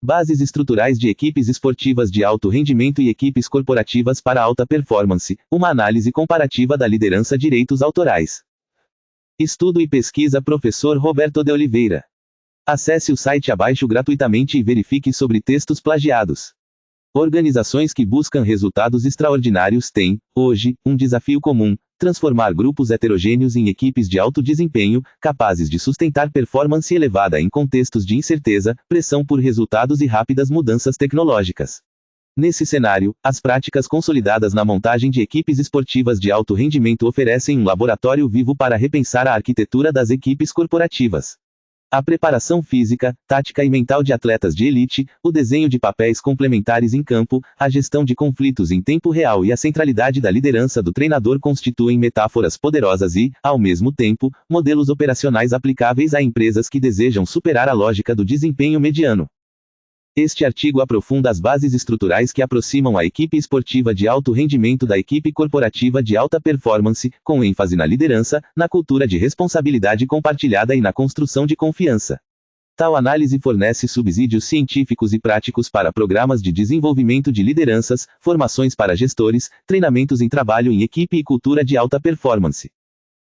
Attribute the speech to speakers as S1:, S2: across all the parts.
S1: Bases estruturais de equipes esportivas de alto rendimento e equipes corporativas para alta performance. Uma análise comparativa da liderança. Direitos autorais. Estudo e pesquisa. Professor Roberto de Oliveira. Acesse o site abaixo gratuitamente e verifique sobre textos plagiados. Organizações que buscam resultados extraordinários têm, hoje, um desafio comum: transformar grupos heterogêneos em equipes de alto desempenho, capazes de sustentar performance elevada em contextos de incerteza, pressão por resultados e rápidas mudanças tecnológicas. Nesse cenário, as práticas consolidadas na montagem de equipes esportivas de alto rendimento oferecem um laboratório vivo para repensar a arquitetura das equipes corporativas. A preparação física, tática e mental de atletas de elite, o desenho de papéis complementares em campo, a gestão de conflitos em tempo real e a centralidade da liderança do treinador constituem metáforas poderosas e, ao mesmo tempo, modelos operacionais aplicáveis a empresas que desejam superar a lógica do desempenho mediano. Este artigo aprofunda as bases estruturais que aproximam a equipe esportiva de alto rendimento da equipe corporativa de alta performance, com ênfase na liderança, na cultura de responsabilidade compartilhada e na construção de confiança. Tal análise fornece subsídios científicos e práticos para programas de desenvolvimento de lideranças, formações para gestores, treinamentos em trabalho em equipe e cultura de alta performance.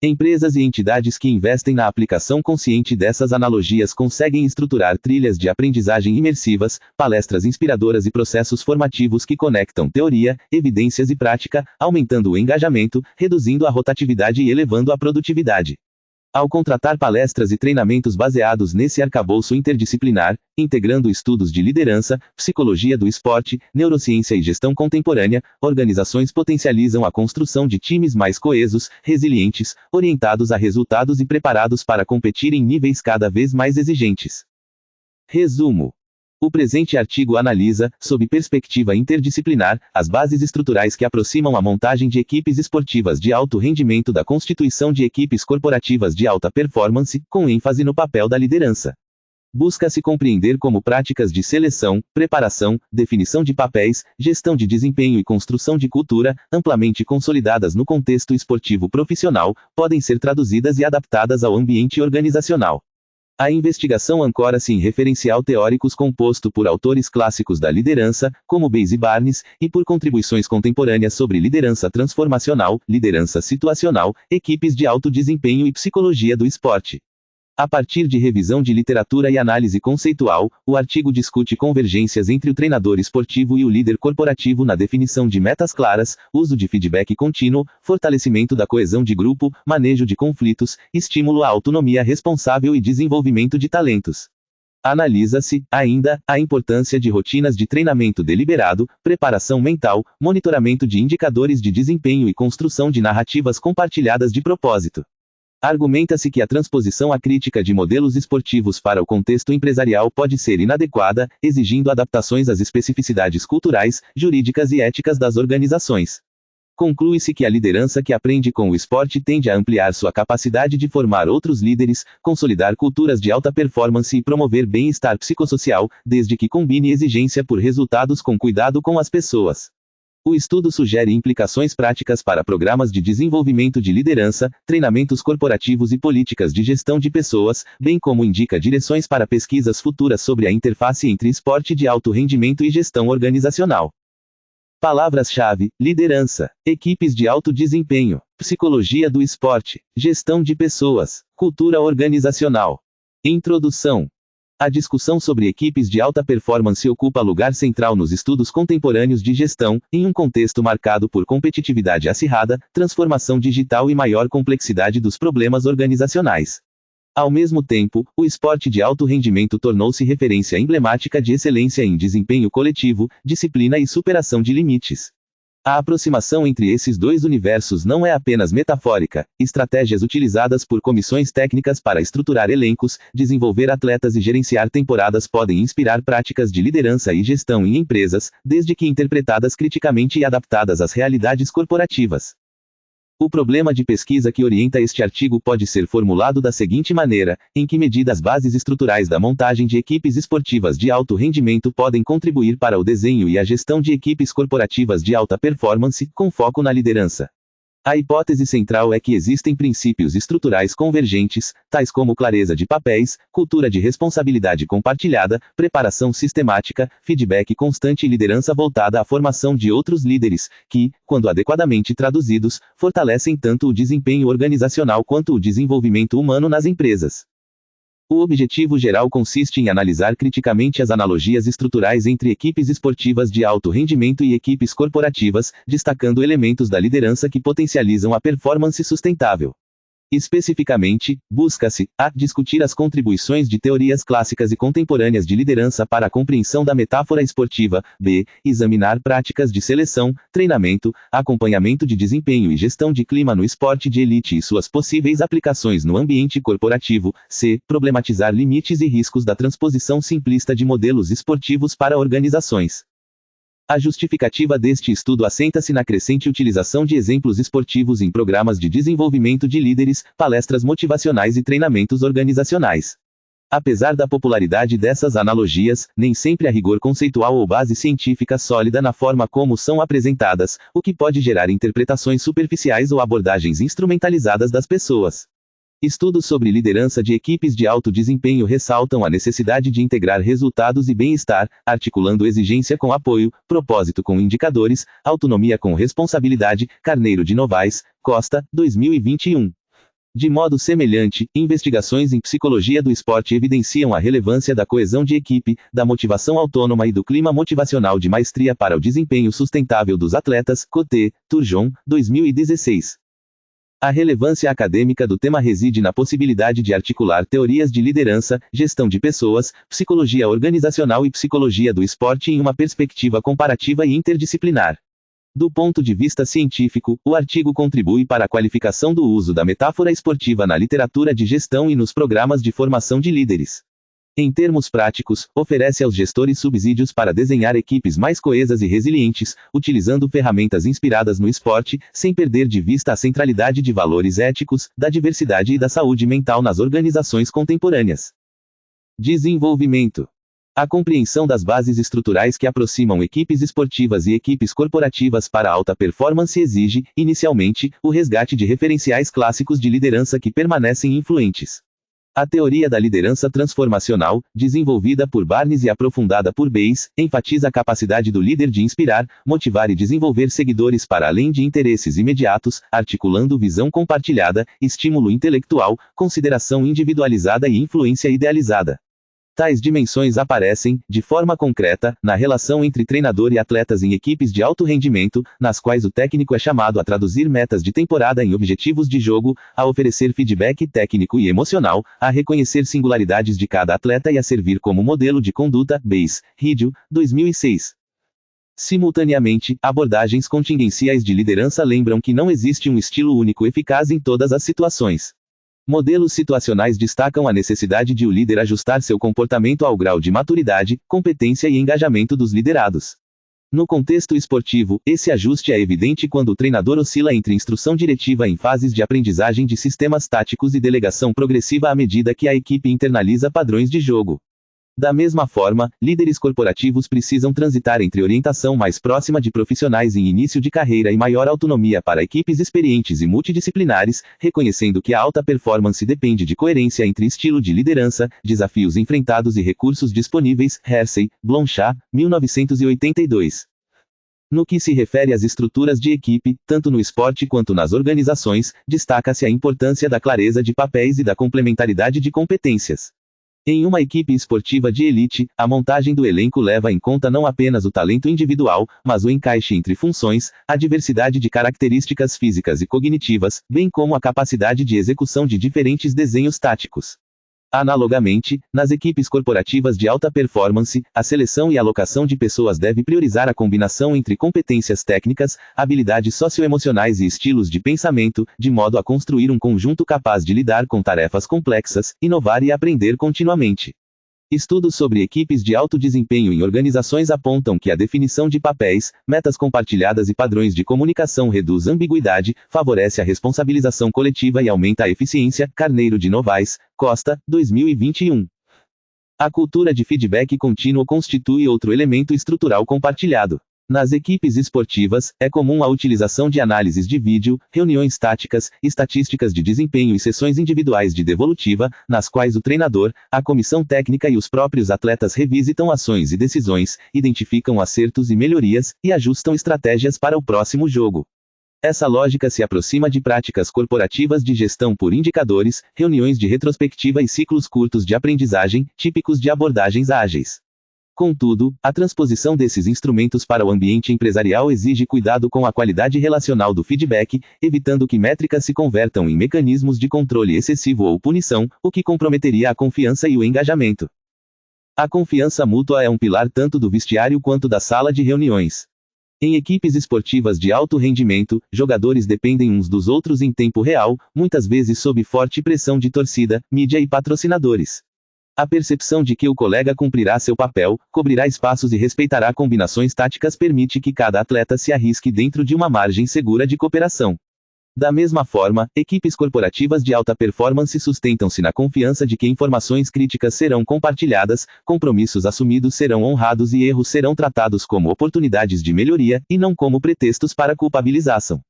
S1: Empresas e entidades que investem na aplicação consciente dessas analogias conseguem estruturar trilhas de aprendizagem imersivas, palestras inspiradoras e processos formativos que conectam teoria, evidências e prática, aumentando o engajamento, reduzindo a rotatividade e elevando a produtividade. Ao contratar palestras e treinamentos baseados nesse arcabouço interdisciplinar, integrando estudos de liderança, psicologia do esporte, neurociência e gestão contemporânea, organizações potencializam a construção de times mais coesos, resilientes, orientados a resultados e preparados para competir em níveis cada vez mais exigentes. Resumo. O presente artigo analisa, sob perspectiva interdisciplinar, as bases estruturais que aproximam a montagem de equipes esportivas de alto rendimento da constituição de equipes corporativas de alta performance, com ênfase no papel da liderança. Busca-se compreender como práticas de seleção, preparação, definição de papéis, gestão de desempenho e construção de cultura, amplamente consolidadas no contexto esportivo profissional, podem ser traduzidas e adaptadas ao ambiente organizacional. A investigação ancora-se em referencial teóricos composto por autores clássicos da liderança, como Bayes e Barnes, e por contribuições contemporâneas sobre liderança transformacional, liderança situacional, equipes de alto desempenho e psicologia do esporte. A partir de revisão de literatura e análise conceitual, o artigo discute convergências entre o treinador esportivo e o líder corporativo na definição de metas claras, uso de feedback contínuo, fortalecimento da coesão de grupo, manejo de conflitos, estímulo à autonomia responsável e desenvolvimento de talentos. Analisa-se, ainda, a importância de rotinas de treinamento deliberado, preparação mental, monitoramento de indicadores de desempenho e construção de narrativas compartilhadas de propósito. Argumenta-se que a transposição acrítica de modelos esportivos para o contexto empresarial pode ser inadequada, exigindo adaptações às especificidades culturais, jurídicas e éticas das organizações. Conclui-se que a liderança que aprende com o esporte tende a ampliar sua capacidade de formar outros líderes, consolidar culturas de alta performance e promover bem-estar psicossocial, desde que combine exigência por resultados com cuidado com as pessoas. O estudo sugere implicações práticas para programas de desenvolvimento de liderança, treinamentos corporativos e políticas de gestão de pessoas, bem como indica direções para pesquisas futuras sobre a interface entre esporte de alto rendimento e gestão organizacional. Palavras-chave: liderança, equipes de alto desempenho, psicologia do esporte, gestão de pessoas, cultura organizacional. Introdução. A discussão sobre equipes de alta performance ocupa lugar central nos estudos contemporâneos de gestão, em um contexto marcado por competitividade acirrada, transformação digital e maior complexidade dos problemas organizacionais. Ao mesmo tempo, o esporte de alto rendimento tornou-se referência emblemática de excelência em desempenho coletivo, disciplina e superação de limites. A aproximação entre esses dois universos não é apenas metafórica. Estratégias utilizadas por comissões técnicas para estruturar elencos, desenvolver atletas e gerenciar temporadas podem inspirar práticas de liderança e gestão em empresas, desde que interpretadas criticamente e adaptadas às realidades corporativas. O problema de pesquisa que orienta este artigo pode ser formulado da seguinte maneira: em que medida as bases estruturais da montagem de equipes esportivas de alto rendimento podem contribuir para o desenho e a gestão de equipes corporativas de alta performance, com foco na liderança? A hipótese central é que existem princípios estruturais convergentes, tais como clareza de papéis, cultura de responsabilidade compartilhada, preparação sistemática, feedback constante e liderança voltada à formação de outros líderes, que, quando adequadamente traduzidos, fortalecem tanto o desempenho organizacional quanto o desenvolvimento humano nas empresas. O objetivo geral consiste em analisar criticamente as analogias estruturais entre equipes esportivas de alto rendimento e equipes corporativas, destacando elementos da liderança que potencializam a performance sustentável. Especificamente, busca-se a discutir as contribuições de teorias clássicas e contemporâneas de liderança para a compreensão da metáfora esportiva, b. examinar práticas de seleção, treinamento, acompanhamento de desempenho e gestão de clima no esporte de elite e suas possíveis aplicações no ambiente corporativo, c. problematizar limites e riscos da transposição simplista de modelos esportivos para organizações. A justificativa deste estudo assenta-se na crescente utilização de exemplos esportivos em programas de desenvolvimento de líderes, palestras motivacionais e treinamentos organizacionais. Apesar da popularidade dessas analogias, nem sempre há rigor conceitual ou base científica sólida na forma como são apresentadas, o que pode gerar interpretações superficiais ou abordagens instrumentalizadas das pessoas. Estudos sobre liderança de equipes de alto desempenho ressaltam a necessidade de integrar resultados e bem-estar, articulando exigência com apoio, propósito com indicadores, autonomia com responsabilidade. Carneiro de Novaes, Costa, 2021. De modo semelhante, investigações em psicologia do esporte evidenciam a relevância da coesão de equipe, da motivação autônoma e do clima motivacional de maestria para o desempenho sustentável dos atletas. Coté, Turgeon, 2016. A relevância acadêmica do tema reside na possibilidade de articular teorias de liderança, gestão de pessoas, psicologia organizacional e psicologia do esporte em uma perspectiva comparativa e interdisciplinar. Do ponto de vista científico, o artigo contribui para a qualificação do uso da metáfora esportiva na literatura de gestão e nos programas de formação de líderes. Em termos práticos, oferece aos gestores subsídios para desenhar equipes mais coesas e resilientes, utilizando ferramentas inspiradas no esporte, sem perder de vista a centralidade de valores éticos, da diversidade e da saúde mental nas organizações contemporâneas. Desenvolvimento. A compreensão das bases estruturais que aproximam equipes esportivas e equipes corporativas para alta performance exige, inicialmente, o resgate de referenciais clássicos de liderança que permanecem influentes. A teoria da liderança transformacional, desenvolvida por Barnes e aprofundada por Bayes, enfatiza a capacidade do líder de inspirar, motivar e desenvolver seguidores para além de interesses imediatos, articulando visão compartilhada, estímulo intelectual, consideração individualizada e influência idealizada. Tais dimensões aparecem, de forma concreta, na relação entre treinador e atletas em equipes de alto rendimento, nas quais o técnico é chamado a traduzir metas de temporada em objetivos de jogo, a oferecer feedback técnico e emocional, a reconhecer singularidades de cada atleta e a servir como modelo de conduta. Bayes, Ridio, 2006. Simultaneamente, abordagens contingenciais de liderança lembram que não existe um estilo único eficaz em todas as situações. Modelos situacionais destacam a necessidade de o líder ajustar seu comportamento ao grau de maturidade, competência e engajamento dos liderados. No contexto esportivo, esse ajuste é evidente quando o treinador oscila entre instrução diretiva em fases de aprendizagem de sistemas táticos e delegação progressiva à medida que a equipe internaliza padrões de jogo. Da mesma forma, líderes corporativos precisam transitar entre orientação mais próxima de profissionais em início de carreira e maior autonomia para equipes experientes e multidisciplinares, reconhecendo que a alta performance depende de coerência entre estilo de liderança, desafios enfrentados e recursos disponíveis. Hersey, Blanchard, 1982. No que se refere às estruturas de equipe, tanto no esporte quanto nas organizações, destaca-se a importância da clareza de papéis e da complementaridade de competências. Em uma equipe esportiva de elite, a montagem do elenco leva em conta não apenas o talento individual, mas o encaixe entre funções, a diversidade de características físicas e cognitivas, bem como a capacidade de execução de diferentes desenhos táticos. Analogamente, nas equipes corporativas de alta performance, a seleção e alocação de pessoas deve priorizar a combinação entre competências técnicas, habilidades socioemocionais e estilos de pensamento, de modo a construir um conjunto capaz de lidar com tarefas complexas, inovar e aprender continuamente. Estudos sobre equipes de alto desempenho em organizações apontam que a definição de papéis, metas compartilhadas e padrões de comunicação reduz ambiguidade, favorece a responsabilização coletiva e aumenta a eficiência. Carneiro de Novaes, Costa, 2021. A cultura de feedback contínuo constitui outro elemento estrutural compartilhado. Nas equipes esportivas, é comum a utilização de análises de vídeo, reuniões táticas, estatísticas de desempenho e sessões individuais de devolutiva, nas quais o treinador, a comissão técnica e os próprios atletas revisitam ações e decisões, identificam acertos e melhorias, e ajustam estratégias para o próximo jogo. Essa lógica se aproxima de práticas corporativas de gestão por indicadores, reuniões de retrospectiva e ciclos curtos de aprendizagem, típicos de abordagens ágeis. Contudo, a transposição desses instrumentos para o ambiente empresarial exige cuidado com a qualidade relacional do feedback, evitando que métricas se convertam em mecanismos de controle excessivo ou punição, o que comprometeria a confiança e o engajamento. A confiança mútua é um pilar tanto do vestiário quanto da sala de reuniões. Em equipes esportivas de alto rendimento, jogadores dependem uns dos outros em tempo real, muitas vezes sob forte pressão de torcida, mídia e patrocinadores. A percepção de que o colega cumprirá seu papel, cobrirá espaços e respeitará combinações táticas permite que cada atleta se arrisque dentro de uma margem segura de cooperação. Da mesma forma, equipes corporativas de alta performance sustentam-se na confiança de que informações críticas serão compartilhadas, compromissos assumidos serão honrados e erros serão tratados como oportunidades de melhoria, e não como pretextos para culpabilização.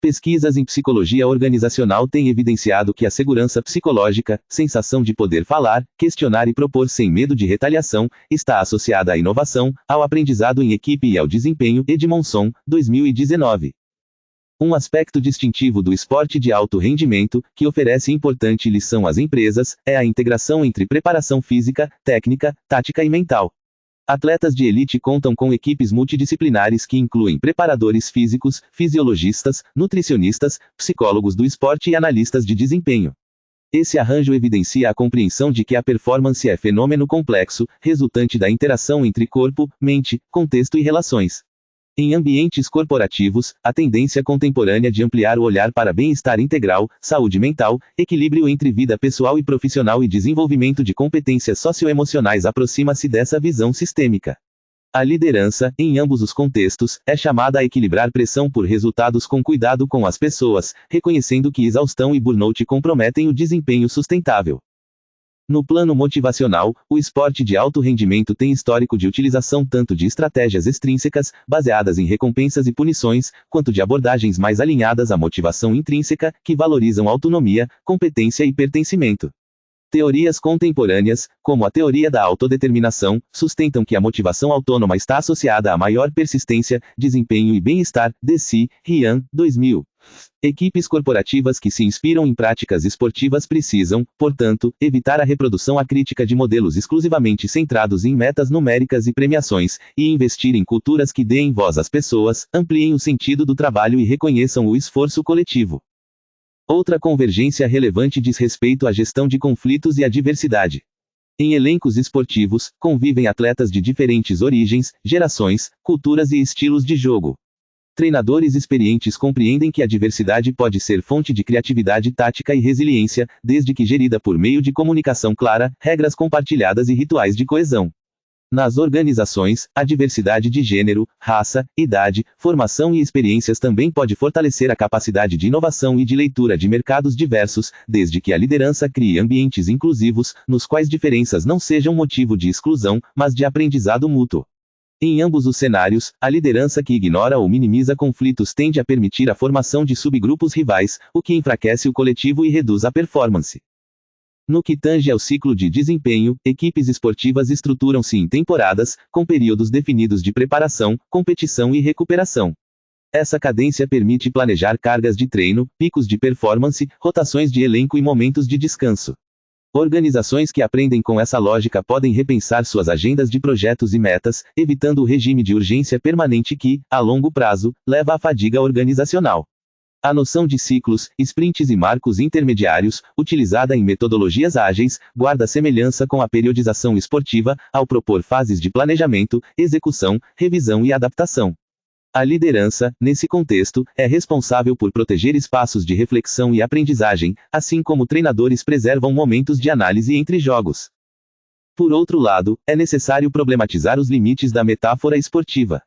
S1: Pesquisas em psicologia organizacional têm evidenciado que a segurança psicológica, sensação de poder falar, questionar e propor sem medo de retaliação, está associada à inovação, ao aprendizado em equipe e ao desempenho. Edmondson, 2019. Um aspecto distintivo do esporte de alto rendimento, que oferece importante lição às empresas, é a integração entre preparação física, técnica, tática e mental. Atletas de elite contam com equipes multidisciplinares que incluem preparadores físicos, fisiologistas, nutricionistas, psicólogos do esporte e analistas de desempenho. Esse arranjo evidencia a compreensão de que a performance é fenômeno complexo, resultante da interação entre corpo, mente, contexto e relações. Em ambientes corporativos, a tendência contemporânea de ampliar o olhar para bem-estar integral, saúde mental, equilíbrio entre vida pessoal e profissional e desenvolvimento de competências socioemocionais aproxima-se dessa visão sistêmica. A liderança, em ambos os contextos, é chamada a equilibrar pressão por resultados com cuidado com as pessoas, reconhecendo que exaustão e burnout comprometem o desempenho sustentável. No plano motivacional, o esporte de alto rendimento tem histórico de utilização tanto de estratégias extrínsecas, baseadas em recompensas e punições, quanto de abordagens mais alinhadas à motivação intrínseca, que valorizam autonomia, competência e pertencimento. Teorias contemporâneas, como a teoria da autodeterminação, sustentam que a motivação autônoma está associada a maior persistência, desempenho e bem-estar. Deci, Ryan, 2000. Equipes corporativas que se inspiram em práticas esportivas precisam, portanto, evitar a reprodução acrítica de modelos exclusivamente centrados em metas numéricas e premiações, e investir em culturas que deem voz às pessoas, ampliem o sentido do trabalho e reconheçam o esforço coletivo. Outra convergência relevante diz respeito à gestão de conflitos e à diversidade. Em elencos esportivos, convivem atletas de diferentes origens, gerações, culturas e estilos de jogo. Treinadores experientes compreendem que a diversidade pode ser fonte de criatividade tática e resiliência, desde que gerida por meio de comunicação clara, regras compartilhadas e rituais de coesão. Nas organizações, a diversidade de gênero, raça, idade, formação e experiências também pode fortalecer a capacidade de inovação e de leitura de mercados diversos, desde que a liderança crie ambientes inclusivos, nos quais diferenças não sejam motivo de exclusão, mas de aprendizado mútuo. Em ambos os cenários, a liderança que ignora ou minimiza conflitos tende a permitir a formação de subgrupos rivais, o que enfraquece o coletivo e reduz a performance. No que tange ao ciclo de desempenho, equipes esportivas estruturam-se em temporadas, com períodos definidos de preparação, competição e recuperação. Essa cadência permite planejar cargas de treino, picos de performance, rotações de elenco e momentos de descanso. Organizações que aprendem com essa lógica podem repensar suas agendas de projetos e metas, evitando o regime de urgência permanente que, a longo prazo, leva à fadiga organizacional. A noção de ciclos, sprints e marcos intermediários, utilizada em metodologias ágeis, guarda semelhança com a periodização esportiva, ao propor fases de planejamento, execução, revisão e adaptação. A liderança, nesse contexto, é responsável por proteger espaços de reflexão e aprendizagem, assim como treinadores preservam momentos de análise entre jogos. Por outro lado, é necessário problematizar os limites da metáfora esportiva.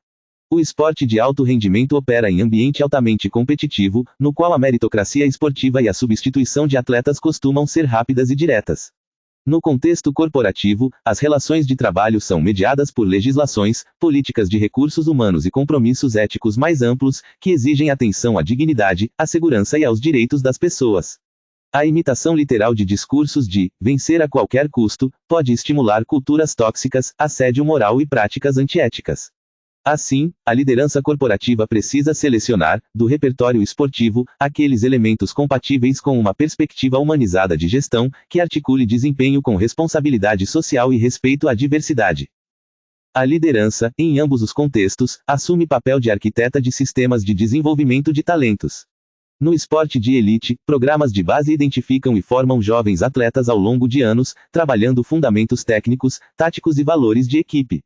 S1: O esporte de alto rendimento opera em ambiente altamente competitivo, no qual a meritocracia esportiva e a substituição de atletas costumam ser rápidas e diretas. No contexto corporativo, as relações de trabalho são mediadas por legislações, políticas de recursos humanos e compromissos éticos mais amplos, que exigem atenção à dignidade, à segurança e aos direitos das pessoas. A imitação literal de discursos de vencer a qualquer custo pode estimular culturas tóxicas, assédio moral e práticas antiéticas. Assim, a liderança corporativa precisa selecionar, do repertório esportivo, aqueles elementos compatíveis com uma perspectiva humanizada de gestão, que articule desempenho com responsabilidade social e respeito à diversidade. A liderança, em ambos os contextos, assume papel de arquiteta de sistemas de desenvolvimento de talentos. No esporte de elite, programas de base identificam e formam jovens atletas ao longo de anos, trabalhando fundamentos técnicos, táticos e valores de equipe.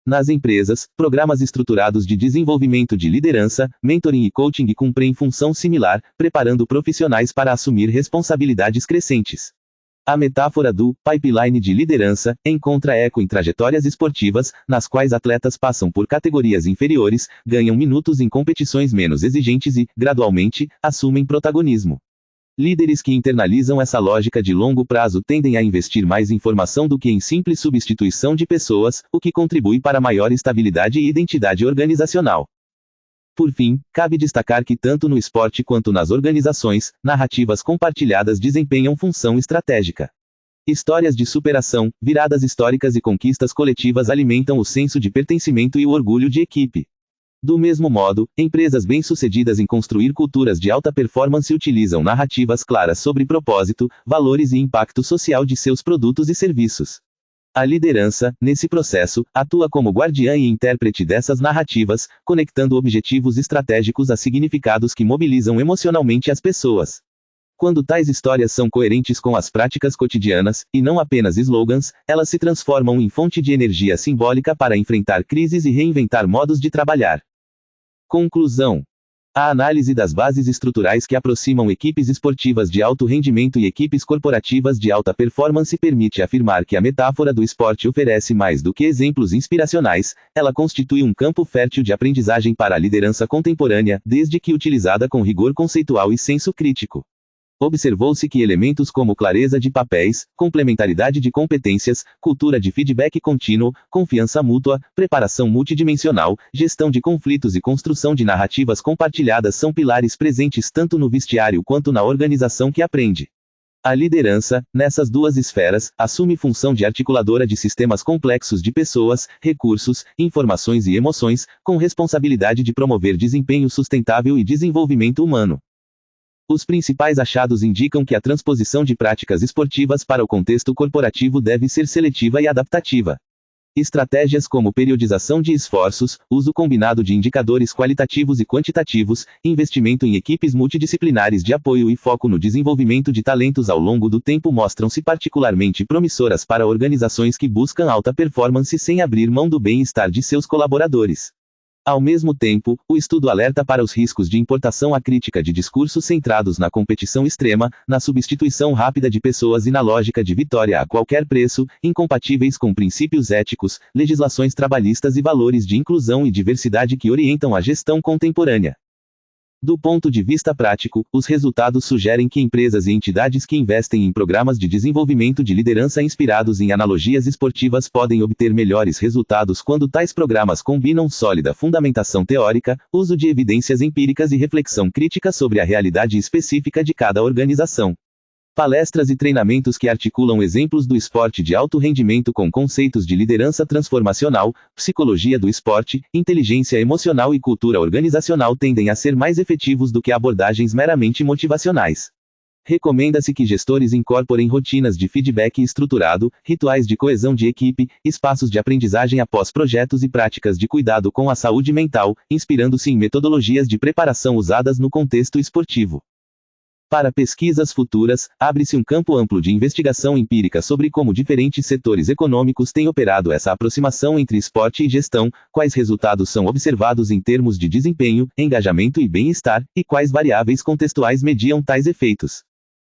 S1: Nas empresas, programas estruturados de desenvolvimento de liderança, mentoring e coaching cumprem função similar, preparando profissionais para assumir responsabilidades crescentes. A metáfora do pipeline de liderança encontra eco em trajetórias esportivas, nas quais atletas passam por categorias inferiores, ganham minutos em competições menos exigentes e, gradualmente, assumem protagonismo. Líderes que internalizam essa lógica de longo prazo tendem a investir mais em formação do que em simples substituição de pessoas, o que contribui para maior estabilidade e identidade organizacional. Por fim, cabe destacar que tanto no esporte quanto nas organizações, narrativas compartilhadas desempenham função estratégica. Histórias de superação, viradas históricas e conquistas coletivas alimentam o senso de pertencimento e o orgulho de equipe. Do mesmo modo, empresas bem-sucedidas em construir culturas de alta performance utilizam narrativas claras sobre propósito, valores e impacto social de seus produtos e serviços. A liderança, nesse processo, atua como guardiã e intérprete dessas narrativas, conectando objetivos estratégicos a significados que mobilizam emocionalmente as pessoas. Quando tais histórias são coerentes com as práticas cotidianas, e não apenas slogans, elas se transformam em fonte de energia simbólica para enfrentar crises e reinventar modos de trabalhar. Conclusão. A análise das bases estruturais que aproximam equipes esportivas de alto rendimento e equipes corporativas de alta performance permite afirmar que a metáfora do esporte oferece mais do que exemplos inspiracionais, ela constitui um campo fértil de aprendizagem para a liderança contemporânea, desde que utilizada com rigor conceitual e senso crítico. Observou-se que elementos como clareza de papéis, complementaridade de competências, cultura de feedback contínuo, confiança mútua, preparação multidimensional, gestão de conflitos e construção de narrativas compartilhadas são pilares presentes tanto no vestiário quanto na organização que aprende. A liderança, nessas duas esferas, assume função de articuladora de sistemas complexos de pessoas, recursos, informações e emoções, com responsabilidade de promover desempenho sustentável e desenvolvimento humano. Os principais achados indicam que a transposição de práticas esportivas para o contexto corporativo deve ser seletiva e adaptativa. Estratégias como periodização de esforços, uso combinado de indicadores qualitativos e quantitativos, investimento em equipes multidisciplinares de apoio e foco no desenvolvimento de talentos ao longo do tempo mostram-se particularmente promissoras para organizações que buscam alta performance sem abrir mão do bem-estar de seus colaboradores. Ao mesmo tempo, o estudo alerta para os riscos de importação acrítica de discursos centrados na competição extrema, na substituição rápida de pessoas e na lógica de vitória a qualquer preço, incompatíveis com princípios éticos, legislações trabalhistas e valores de inclusão e diversidade que orientam a gestão contemporânea. Do ponto de vista prático, os resultados sugerem que empresas e entidades que investem em programas de desenvolvimento de liderança inspirados em analogias esportivas podem obter melhores resultados quando tais programas combinam sólida fundamentação teórica, uso de evidências empíricas e reflexão crítica sobre a realidade específica de cada organização. Palestras e treinamentos que articulam exemplos do esporte de alto rendimento com conceitos de liderança transformacional, psicologia do esporte, inteligência emocional e cultura organizacional tendem a ser mais efetivos do que abordagens meramente motivacionais. Recomenda-se que gestores incorporem rotinas de feedback estruturado, rituais de coesão de equipe, espaços de aprendizagem após projetos e práticas de cuidado com a saúde mental, inspirando-se em metodologias de preparação usadas no contexto esportivo. Para pesquisas futuras, abre-se um campo amplo de investigação empírica sobre como diferentes setores econômicos têm operado essa aproximação entre esporte e gestão, quais resultados são observados em termos de desempenho, engajamento e bem-estar, e quais variáveis contextuais mediam tais efeitos.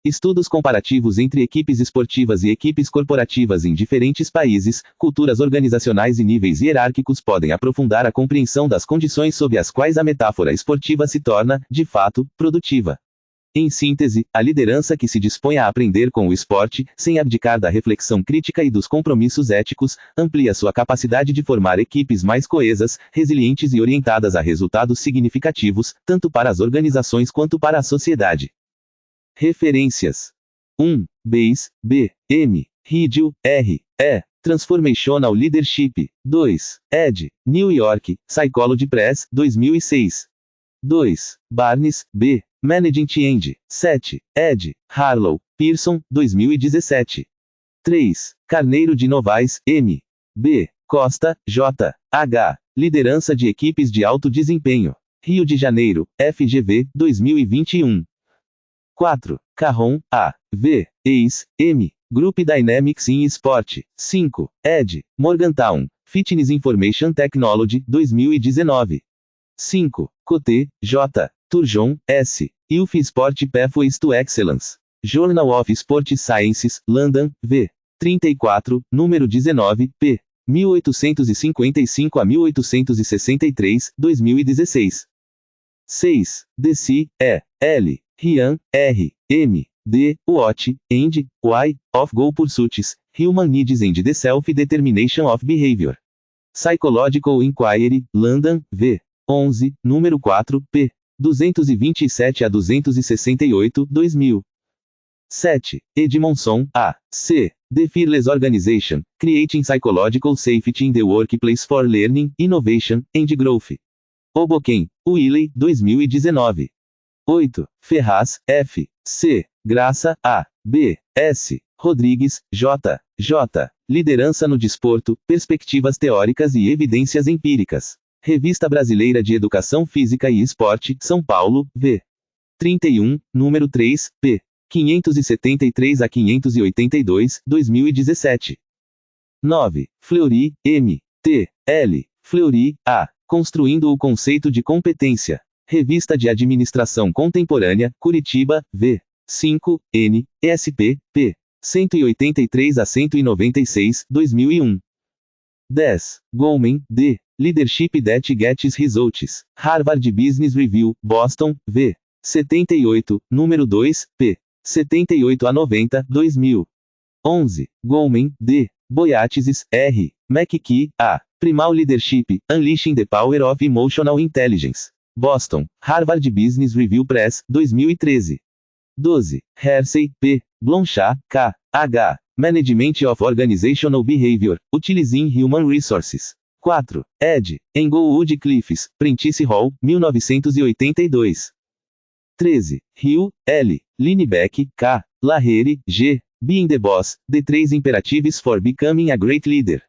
S1: Estudos comparativos entre equipes esportivas e equipes corporativas em diferentes países, culturas organizacionais e níveis hierárquicos podem aprofundar a compreensão das condições sob as quais a metáfora esportiva se torna, de fato, produtiva. Em síntese, a liderança que se dispõe a aprender com o esporte, sem abdicar da reflexão crítica e dos compromissos éticos, amplia sua capacidade de formar equipes mais coesas, resilientes e orientadas a resultados significativos, tanto para as organizações quanto para a sociedade. Referências: 1. Bayes, B. M. Riddle, R. E. Transformational Leadership. 2. Ed. New York, Psychology Press, 2006. 2. Barnes, B. Managing Change. 7. Ed. Harlow, Pearson, 2017. 3. Carneiro de Novaes, M. B. Costa, J. H. Liderança de Equipes de Alto Desempenho. Rio de Janeiro, FGV, 2021. 4. Carron, A. V. Eis, M. Group Dynamics in Sport. 5. Ed. Morgantown, Fitness Information Technology, 2019. 5. Coté, J. Turgeon, S. ILF Sport Pathways to Excellence. Journal of Sport Sciences, London, V. 34, número 19, p. 1855 a 1863, 2016. 6. DC, E. L. Ryan, R. M. D. Watt, and, Y. Of Goal Pursuits, Human Needs and the Self-Determination of Behavior. Psychological Inquiry, London, V. 11, número 4, p. 227 a 268, 2000. 7. Edmondson, A. C. The Fearless Organization, Creating Psychological Safety in the Workplace for Learning, Innovation, and Growth. Hoboken, Wiley, 2019. 8. Ferraz, F. C. Graça, A. B. S. Rodrigues, J. J. Liderança no Desporto, Perspectivas Teóricas e Evidências Empíricas. Revista Brasileira de Educação Física e Esporte, São Paulo, V. 31, número 3, p. 573 a 582, 2017. 9. Fleury, M. T. L. Fleury, A. Construindo o Conceito de Competência. Revista de Administração Contemporânea, Curitiba, V. 5, N. ESP, p. 183 a 196, 2001. 10. Goleman, D. Leadership That Gets Results. Harvard Business Review, Boston, V. 78, número 2, p. 78 a 90, 2000. 11. Goleman, D. Boyatzis, R. McKee, A. Primal Leadership, Unleashing the Power of Emotional Intelligence. Boston, Harvard Business Review Press, 2013. 12. Hersey, P. Blanchard, K. H. Management of Organizational Behavior, Utilizing Human Resources. 4. Ed. Englewood Cliffs, Prentice Hall, 1982. 13. Hill, L. Linebeck, K. Lahire, G. Being the Boss, The 3 Imperatives for Becoming a Great Leader.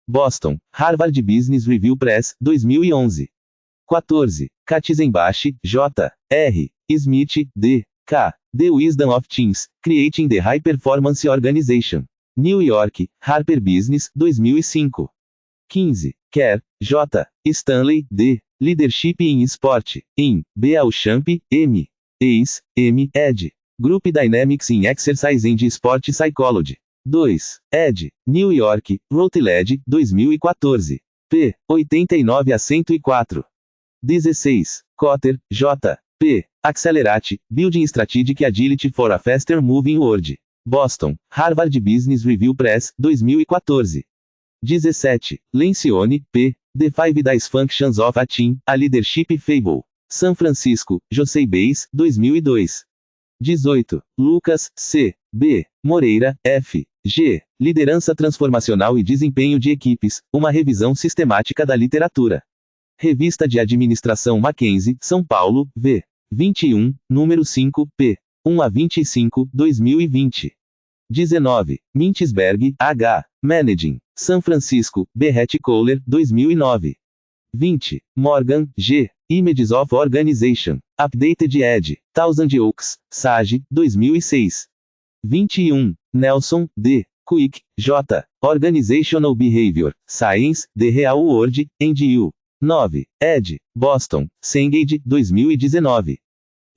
S1: Boston, Harvard Business Review Press, 2011. 14. Katzenbach, J. R. Smith, D. K. The Wisdom of Teams, Creating the High Performance Organization. New York, Harper Business, 2005. 15. Kerr, J. Stanley, D. Leadership in Sport, in, B. Auchamp, M. Eis, M. Ed. Group Dynamics in Exercise and Sport Psychology. 2. Ed. New York, Routledge, 2014. p. 89 a 104. 16. Cotter, J. P. Accelerate, Building Strategic Agility for a Faster Moving World. Boston, Harvard Business Review Press, 2014. 17. Lencioni, P. The 5 Dysfunctions of a Team, A Leadership Fable. São Francisco, José Bayes, 2002. 18. Lucas, C. B. Moreira, F. G. Liderança Transformacional e Desempenho de Equipes, uma revisão sistemática da literatura. Revista de Administração Mackenzie, São Paulo, V. 21, número 5, p. 1 a 25, 2020. 19. Mintzberg, H. Managing. São Francisco, Berrett Kohler, 2009. 20. Morgan, G. Images of Organization. Updated ed. Thousand Oaks, Sage, 2006. 21. Nelson, D. Quick, J. Organizational Behavior, Science, The Real World, and You. 9. Ed. Boston, Cengage, 2019.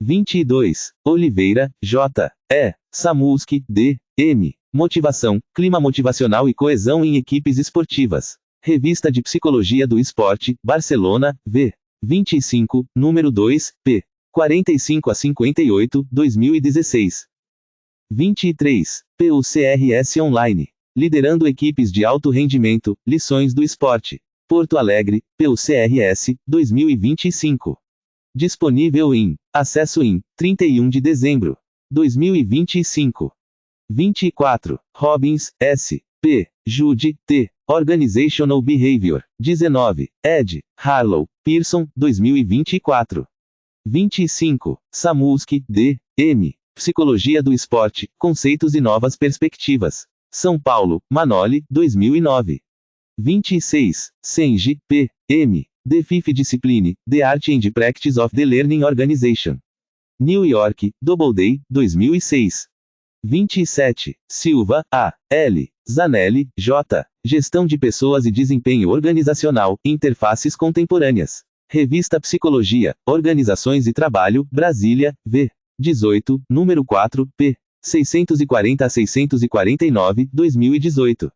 S1: 22. Oliveira, J. E. Samulski, D. M. Motivação, Clima Motivacional e Coesão em Equipes Esportivas. Revista de Psicologia do Esporte, Barcelona, V. 25, número 2, p. 45 a 58, 2016. 23. PUCRS Online. Liderando equipes de alto rendimento, lições do esporte. Porto Alegre, PUCRS, 2025. Disponível em acesso em 31 de dezembro 2025. 24. Robbins, S. P. Jude, T. Organizational Behavior. 19. Ed. Harlow, Pearson, 2024. 25. Samuski, D. M. Psicologia do Esporte, Conceitos e Novas Perspectivas. São Paulo, Manoli, 2009. 26. Senji, P. M. The Fifth Discipline, The Art and Practice of the Learning Organization. New York, Doubleday, 2006. 27. Silva, A. L. Zanelli, J. Gestão de Pessoas e Desempenho Organizacional, Interfaces Contemporâneas. Revista Psicologia, Organizações e Trabalho, Brasília, V. 18, número 4, p. 640 a 649, 2018.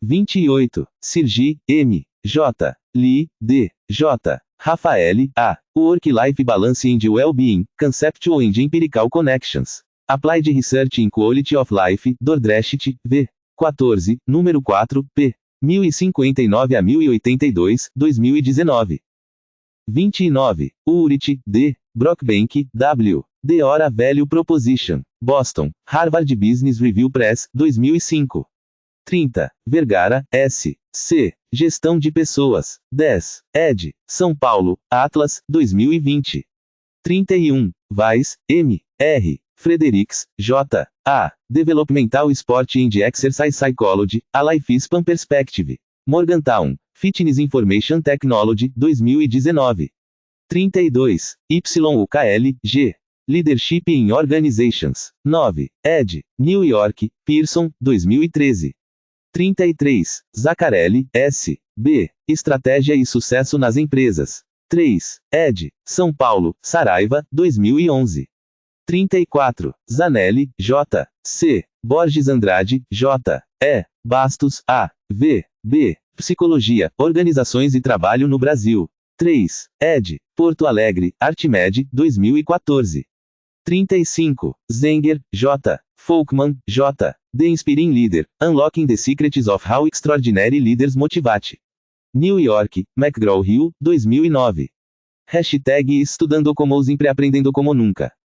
S1: 28. Sirgi, M. J. Lee, D. J. Rafael, A. Work-Life Balance and Well-Being, Conceptual and Empirical Connections. Applied Research in Quality of Life, Dordrecht, V. 14, número 4, p. 1059 a 1082, 2019. 29. Ulrich, D. Brockbank, W. The Hora Value Proposition. Boston, Harvard Business Review Press, 2005. 30. Vergara, S. C. Gestão de Pessoas. 10. Ed. São Paulo, Atlas, 2020. 31. Weiss, M. R. Fredericks, J. A. Developmental Sport and Exercise Psychology, A Lifespan Perspective. Morgantown, Fitness Information Technology, 2019. 32. YUKL, G. Leadership in Organizations. 9. Ed. New York, Pearson, 2013. 33. Zaccarelli, S. B. Estratégia e Sucesso nas Empresas. 3. Ed. São Paulo, Saraiva, 2011. 34. Zanelli, J. C. Borges Andrade, J. E. Bastos, A. V. B. Psicologia, Organizações e Trabalho no Brasil. 3. Ed. Porto Alegre, Artmed, 2014. 35. Zenger, J. Folkman, J. The Inspiring Leader, Unlocking the Secrets of How Extraordinary Leaders Motivate. New York, McGraw-Hill, 2009. Hashtag Estudando como os Empre Aprendendo como Nunca.